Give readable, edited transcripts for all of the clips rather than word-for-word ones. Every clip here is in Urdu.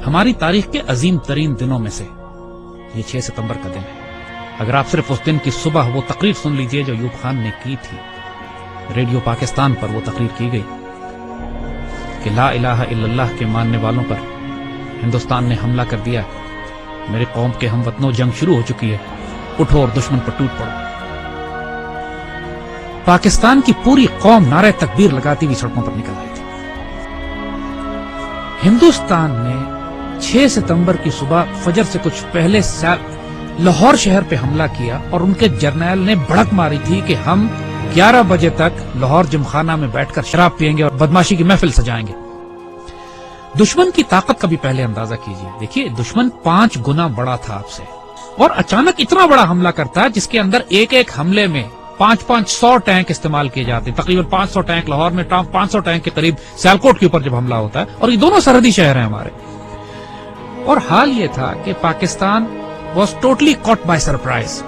ہماری تاریخ کے عظیم ترین دنوں میں سے یہ 6 ستمبر کا دن ہے۔ اگر آپ صرف اس دن کی صبح وہ تقریر سن لیجئے جو ایوب خان نے کی تھی، ریڈیو پاکستان پر وہ تقریر کی گئی کہ لا الہ الا اللہ کے ماننے والوں پر ہندوستان نے حملہ کر دیا، میرے قوم کے ہم وطنوں جنگ شروع ہو چکی ہے، اٹھو اور دشمن پر ٹوٹ پڑو۔ پاکستان کی پوری قوم نعرہ تکبیر لگاتی ہوئی سڑکوں پر نکل آئی تھی۔ ہندوستان نے 6 ستمبر کی صبح فجر سے کچھ پہلے لاہور شہر پہ حملہ کیا اور ان کے جرنیل نے بھڑک ماری تھی کہ ہم 11 بجے تک لاہور جمخانہ میں بیٹھ کر شراب پیئیں گے اور بدماشی کی محفل سجائیں گے۔ دشمن کی طاقت کا بھی پہلے اندازہ کیجئے، دیکھیے دشمن 5 گنا بڑا تھا آپ سے، اور اچانک اتنا بڑا حملہ کرتا ہے جس کے اندر ایک ایک حملے میں 500 ٹینک استعمال کیے جاتے ہیں، تقریباً 500 ٹینک لاہور میں، 500 ٹینک کے قریب سیالکوٹ کے اوپر جب حملہ ہوتا ہے، اور یہ دونوں سرحدی شہر ہیں ہمارے۔ اور حال یہ تھا کہ Pakistan was totally caught by surprise.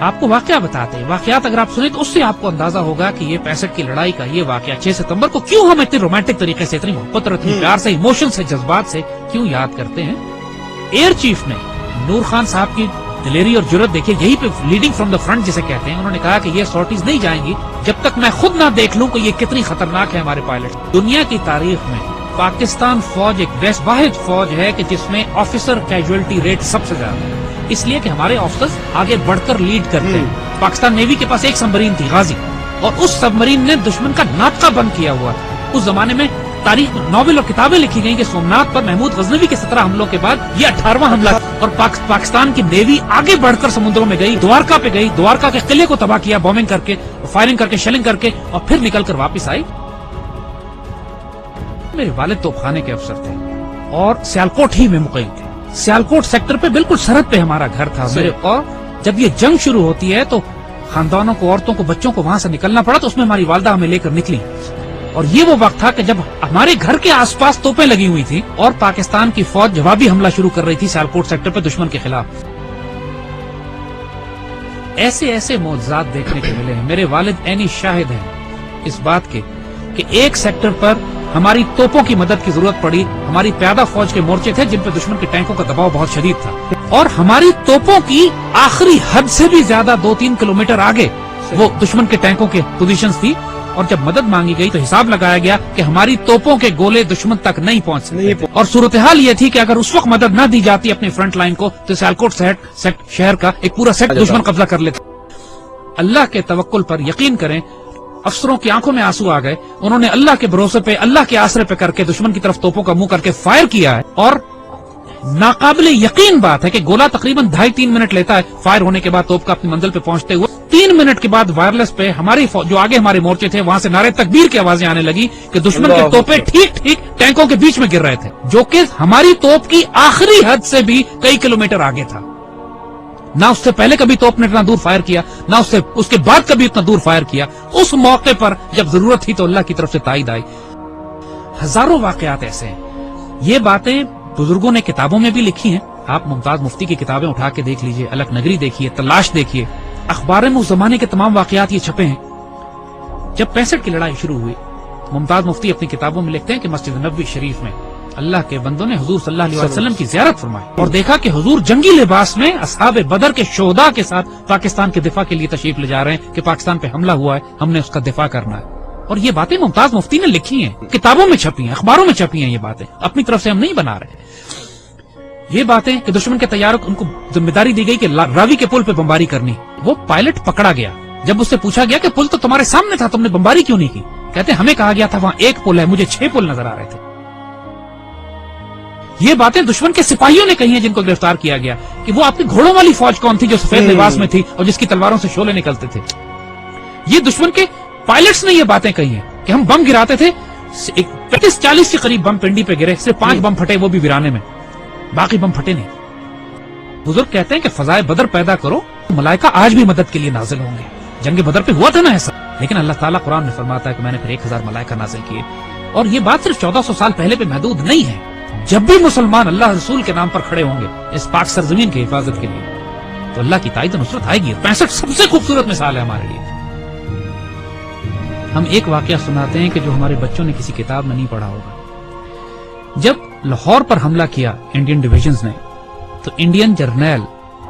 آپ کو واقعہ بتاتے ہیں، واقعات اگر آپ سنیں تو اس سے آپ کو اندازہ ہوگا کہ یہ 65 کی لڑائی کا یہ واقعہ 6 ستمبر کو کیوں ہم اتنے رومانٹک طریقے سے، اتنی محبت اور اتنی پیار سے، ایموشن سے، جذبات سے کیوں یاد کرتے ہیں۔ ایئر چیف نے نور خان صاحب کی دلیری اور جرت دیکھیے، یہی پہ لیڈنگ فرام دا فرنٹ جسے کہتے ہیں، انہوں نے کہا کہ یہ سارٹیز نہیں جائیں گی جب تک میں خود نہ دیکھ لوں کہ یہ کتنی خطرناک ہے ہمارے پائلٹ۔ دنیا کی تاریخ میں پاکستان فوج ایک واحد فوج ہے کہ جس میں آفیسر کیجویلٹی ریٹ سب سے زیادہ ہے، اس لیے کہ ہمارے آفیسرز آگے بڑھ کر لیڈ کرتے ہیں۔ پاکستان نیوی کے پاس ایک سبمرین تھی غازی، اور اس سبمرین نے دشمن کا ناطقہ بند کیا ہوا تھا۔ اس زمانے میں تاریخ ناول اور کتابیں لکھی گئیں کہ سومنات پر محمود غزنوی کے 17 حملوں کے بعد یہ 18واں حملہ، اور پاکستان کی نیوی آگے بڑھ کر سمندروں میں گئی، دوارکا پہ گئی، دوارکا کے قلعے کو تباہ کیا بومنگ کر کے، فائرنگ کر کے، شیلنگ کر کے، اور پھر نکل کر واپس آئی۔ میرے والد توپخانے کے افسر تھے اور سیالکوٹ ہی میں مقیم تھے، سیالکوٹ سیکٹر پہ بالکل سرحد پہ ہمارا گھر تھا میرے، اور جب یہ جنگ شروع ہوتی ہے تو خاندانوں کو، عورتوں کو، بچوں کو وہاں سے نکلنا پڑا، تو اس میں ہماری والدہ ہمیں لے کر نکلی، اور یہ وہ وقت تھا کہ جب ہمارے گھر کے آس پاس توپیں لگی ہوئی تھی اور پاکستان کی فوج جوابی حملہ شروع کر رہی تھی سیالکوٹ سیکٹر پہ دشمن کے خلاف۔ ایسے ایسے معجزات دیکھنے کو ملے ہیں، میرے والد عینی شاہد ہیں اس بات کے کہ ایک سیکٹر پر ہماری توپوں کی مدد کی ضرورت پڑی، ہماری پیادہ فوج کے مورچے تھے جن پہ دشمن کے ٹینکوں کا دباؤ بہت شدید تھا، اور ہماری توپوں کی آخری حد سے بھی زیادہ 2-3 کلومیٹر آگے وہ دشمن کے ٹینکوں کے پوزیشنز تھی، اور جب مدد مانگی گئی تو حساب لگایا گیا کہ ہماری توپوں کے گولے دشمن تک نہیں پہنچ سکتے، اور صورتحال یہ تھی کہ اگر اس وقت مدد نہ دی جاتی اپنی فرنٹ لائن کو تو سیالکوٹ شہر کا ایک پورا سیٹ دشمن قبضہ کر لیتا۔ اللہ کے توکل پر یقین کریں، افسروں کی آنکھوں میں آنسو آ گئے، انہوں نے اللہ کے بھروسے پہ، اللہ کے آسرے پہ کر کے دشمن کی طرف توپوں کا منہ کر کے فائر کیا ہے، اور ناقابل یقین بات ہے کہ گولا تقریباً 2.5-3 منٹ لیتا ہے فائر ہونے کے بعد توپ کا اپنی منزل پہ پہنچتے ہوئے۔ 3 منٹ کے بعد وائرلیس پہ ہماری جو آگے ہمارے مورچے تھے وہاں سے نعرے تکبیر کی آوازیں آنے لگی کہ دشمن کے توپیں ٹھیک ٹینکوں کے بیچ میں گر رہے تھے، جو کہ ہماری توپ کی آخری حد سے بھی کئی کلومیٹر آگے تھا۔ نہ اس سے پہلے کبھی توپ نے اتنا دور فائر کیا، نہ اس کے بعد کبھی اتنا دور فائر کیا۔ اس موقع پر جب ضرورت تھی تو اللہ کی طرف سے تائید آئی۔ ہزاروں واقعات ایسے ہیں، یہ باتیں بزرگوں نے کتابوں میں بھی لکھی ہیں، آپ ممتاز مفتی کی کتابیں اٹھا کے دیکھ لیجئے، الک نگری دیکھیے، تلاش دیکھیے، اخبار میں اس زمانے کے تمام واقعات یہ چھپے ہیں۔ جب 65 کی لڑائی شروع ہوئی، ممتاز مفتی اپنی کتابوں میں لکھتے ہیں کہ مسجد نبوی شریف میں اللہ کے بندوں نے حضور صلی اللہ علیہ وسلم کی زیارت فرمائی اور دیکھا کہ حضور جنگی لباس میں اصحاب بدر کے شہداء کے ساتھ پاکستان کے دفاع کے لیے تشریف لے جا رہے ہیں کہ پاکستان پہ حملہ ہوا ہے، ہم نے اس کا دفاع کرنا ہے۔ اور یہ باتیں ممتاز مفتی نے لکھی ہیں، کتابوں میں چھپی ہیں، اخباروں میں چھپی ہیں، یہ باتیں اپنی طرف سے ہم نہیں بنا رہے۔ یہ باتیں کہ دشمن کے طیاروں کو ان کو ذمہ داری دی گئی کہ راوی کے پل پہ بمباری کرنی، وہ پائلٹ پکڑا گیا، جب اس سے پوچھا گیا کہ پل تو تمہارے سامنے تھا، تم نے بمباری کیوں نہیں کی؟ کہتے ہمیں کہا گیا تھا وہاں ایک پل ہے، مجھے 6 پل نظر آ رہے تھے۔ یہ باتیں دشمن کے سپاہیوں نے کہی ہیں جن کو گرفتار کیا گیا کہ وہ آپ کی گھوڑوں والی فوج کون تھی جو سفید لباس میں تھی اور جس کی تلواروں سے شعلے نکلتے تھے۔ یہ دشمن کے پائلٹس نے یہ باتیں کہی ہیں کہ ہم بم گراتے تھے، 35-40 کے قریب بم پنڈی پہ گرے، صرف 5 بم پھٹے، وہ بھی ویرانے میں، باقی بم پھٹے نہیں۔ بزرگ کہتے ہیں کہ فضائے بدر پیدا کرو، ملائکہ آج بھی مدد کے لیے نازل ہوں گے۔ جنگ بدر پہ ہوا تھا نا ایسا، لیکن اللہ تعالیٰ قرآن میں فرماتا ہے کہ میں نے پھر 1000 ملائکہ نازل کیے، اور یہ بات صرف 1400 سال پہلے پہ محدود نہیں ہے۔ جب بھی مسلمان اللہ رسول کے نام پر کھڑے ہوں گے اس پاک سرزمین کی حفاظت کے لیے تو اللہ کی تائید و نصرت آئے گی۔ 65 سب سے خوبصورت مثال ہے ہمارے لیے۔ ہم ایک واقعہ سناتے ہیں کہ جو ہمارے بچوں نے کسی کتاب میں نہیں پڑھا ہوگا۔ جب لاہور پر حملہ کیا انڈین ڈویژنز نے تو انڈین جرنیل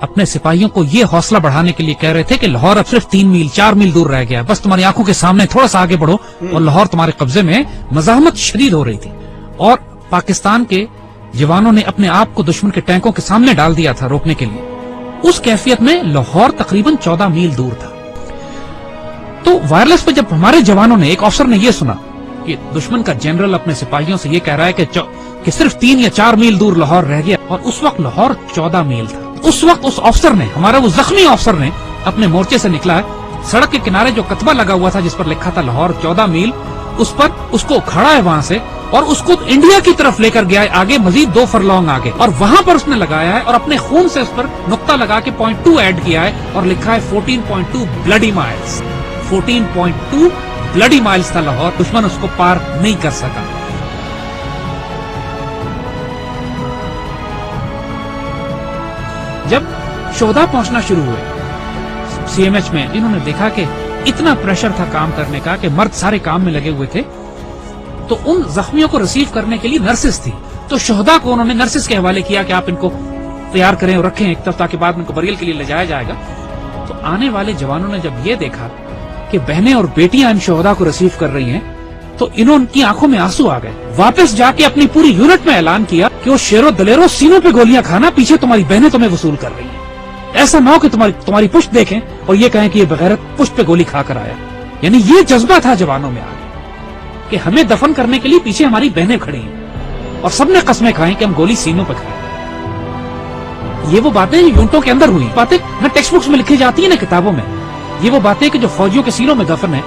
اپنے سپاہیوں کو یہ حوصلہ بڑھانے کے لیے کہہ رہے تھے کہ لاہور اب صرف 3 میل 4 میل دور رہ گیا، بس تمہاری آنکھوں کے سامنے تھوڑا سا آگے بڑھو، اور لاہور تمہارے قبضے میں مزاحمت شدید ہو رہی تھی، اور پاکستان کے جوانوں نے اپنے آپ کو دشمن کے ٹینکوں کے سامنے ڈال دیا تھا روکنے کے لیے۔ اس کیفیت میں لاہور تقریباً 14 میل دور تھا۔ تو وائرلیس پہ جب ہمارے جوانوں نے، ایک افسر نے یہ سنا کہ دشمن کا جنرل اپنے سپاہیوں سے یہ کہہ رہا ہے کہ صرف 3 یا 4 میل دور لاہور رہ گیا، اور اس وقت لاہور 14 میل تھا۔ اس وقت اس افسر نے، ہمارا وہ زخمی افسر نے اپنے مورچے سے نکلا ہے، سڑک کے کنارے جو کتبہ لگا ہوا تھا جس پر لکھا تھا لاہور 14 میل، اس پر اس کو کھڑا ہے وہاں سے، اور اس کو انڈیا کی طرف لے کر گیا ہے آگے، مزید 2 فرلانگ آگے، اور وہاں پر اس نے لگایا ہے اور اپنے خون سے اس پر نقطہ لگا کے 0.2 ایڈ کیا ہے اور لکھا ہے 14.2 بلڈی مائلز۔ 14.2 بلڈی مائلز تھا لاہور، دشمن اس کو پار نہیں کر سکا۔ جب شہداء پہنچنا شروع ہوئے سی ایم ایچ میں، انہوں نے دیکھا کہ اتنا پریشر تھا کام کرنے کا کہ مرد سارے کام میں لگے ہوئے تھے، تو ان زخمیوں کو ریسیو کرنے کے لیے نرسز تھی، تو شہداء کو انہوں نے نرسز کے حوالے کیا کہ آپ ان کو تیار کریں اور رکھیں ایک طرف تاکہ بعد میں ان کو بریل کے لیے لے جایا جائے گا۔ تو آنے والے جوانوں نے جب یہ دیکھا کہ بہنیں اور بیٹیاں ان شہداء کو ریسیو کر رہی ہیں تو ان کی آنکھوں میں آنسو آ گئے۔ واپس جا کے اپنی پوری یونٹ میں اعلان کیا کہ وہ شیرو دلیرو سینوں پہ گولیاں کھانا، پیچھے تمہاری بہنیں تمہیں وصول کر رہی ہیں، ایسا نہ ہو کہ تمہاری پشت دیکھیں اور یہ کہیں کہ یہ بغیرت پشت پہ گولی کھا کر آیا۔ یعنی یہ جذبہ تھا جوانوں میں آگے کہ ہمیں دفن کرنے کے لیے پیچھے ہماری بہنیں کھڑی ہیں، اور سب نے قسمیں کھائیں کہ ہم گولی سینوں پہ کھائیں۔ یہ وہ باتیں یونٹوں کے اندر ہوئی، باتیں نہ ٹیکسٹ بکس میں لکھی جاتی ہیں نہ کتابوں میں، یہ وہ باتیں کہ جو فوجیوں کے سینوں میں دفن ہیں۔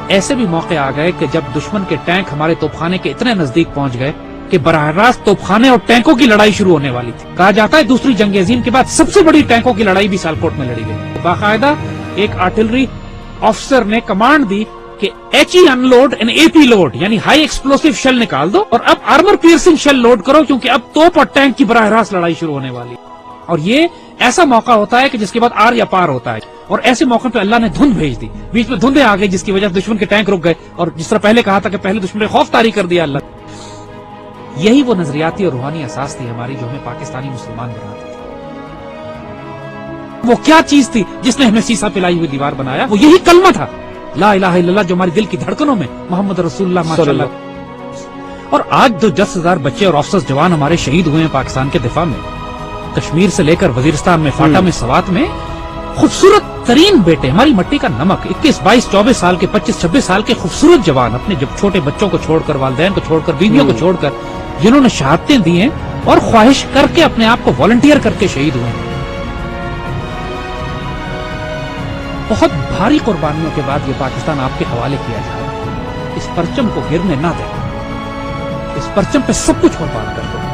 ایسے بھی موقع آ گئے کہ جب دشمن کے ٹینک ہمارے توپخانے کے اتنے نزدیک پہنچ گئے کہ براہ راست توپخانے اور ٹینکوں کی لڑائی شروع ہونے والی تھی۔ کہا جاتا ہے دوسری جنگ عظیم کے بعد سب سے بڑی ٹینکوں کی لڑائی بھی سیالکوٹ میں لڑی گئی۔ باقاعدہ ایک آرٹلری افسر نے کمانڈ دی کہ H E unload and A P load, یعنی ہائی ایکسپلوسو شیل نکال دو اور اب آرمر پیئرسنگ شیل لوڈ کرو، کیونکہ اب توپ اور ٹینک کی براہ راست لڑائی شروع ہونے والی۔ اور یہ ایسا موقع ہوتا ہے کہ جس کے بعد آر یا پار ہوتا ہے، اور ایسے موقع پہ اللہ نے دھند بھیج دی، بیچ میں دھندیں آ گئی جس کی وجہ سے دشمن کے ٹینک رک گئے، اور جس طرح پہلے کہا تھا کہ پہلے دشمن نے خوف طاری کر دیا اللہ۔ یہی وہ نظریاتی اور روحانی اساس تھی ہماری جو ہمیں پاکستانی مسلمان بناتی تھی۔ وہ کیا چیز تھی جس نے ہمیں سیسا پلائی ہوئی دیوار بنایا؟ وہ یہی کلمہ تھا، لا الہ الا اللہ، جو ہماری دل کی دھڑکنوں میں محمد رسول اللہ ماشاء اللہ۔ اور آج جو 10,000 بچے اور آفسرز جوان ہمارے شہید ہوئے ہیں پاکستان کے دفاع میں، کشمیر سے لے کر وزیرستان میں، فاٹا میں، سوات میں، خوبصورت ترین بیٹے، ہماری مٹی کا نمک، 21، 22، 24 سال کے، 25، 26 سال کے خوبصورت جوان، اپنے جب چھوٹے بچوں کو چھوڑ کر، والدین کو چھوڑ کر، بیویوں کو چھوڑ کر، جنہوں نے شہادتیں دی ہیں اور خواہش کر کے اپنے آپ کو والنٹیئر کر کے شہید ہوئے ہیں۔ بہت بھاری قربانیوں کے بعد یہ پاکستان آپ کے حوالے کیا جا رہا ہے۔ اس پرچم کو گرنے نہ دیں، اس پرچم پہ سب کچھ قربان کر دو۔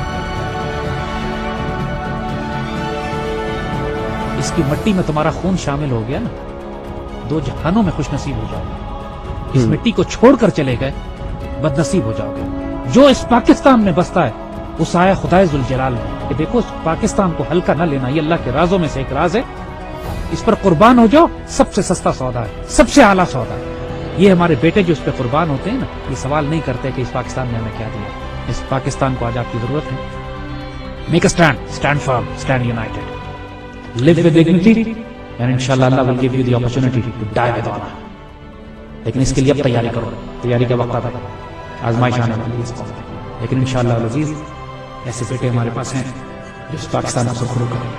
اس کی مٹی میں تمہارا خون شامل ہو گیا نا، 2 جہانوں میں خوش نصیب ہو جاؤ گے۔ اس مٹی کو چھوڑ کر چلے گئے بد نصیب ہو جاؤ گے۔ جو اس پاکستان میں بستا ہے اس آیا خدائے ذوالجلال میں کہ دیکھو اس پاکستان کو ہلکا نہ لینا، یہ اللہ کے رازوں میں سے ایک راز ہے، اس پر قربان ہو جاؤ، سب سے سستا سودا ہے، سب سے اعلیٰ سودا ہے۔ یہ ہمارے بیٹے جو اس پہ قربان ہوتے ہیں نا، یہ سوال نہیں کرتے کہ اس پاکستان نے ہمیں کیا دیا۔ اس پاکستان کو آج آپ کی ضرورت ہے۔ Make a stand, stand firm, stand United, live with dignity and inshallah Allah will give you the opportunity to die with honor۔ لیکن اس کے لیے اب تیاری کرو، تیاری کا وقت آتا ہے، آزمائش آنے والی ہے، لیکن انشاءاللہ العزیز ایسے بیٹے ہمارے پاس ہیں جو اس پاکستان کو سرخرو کریں۔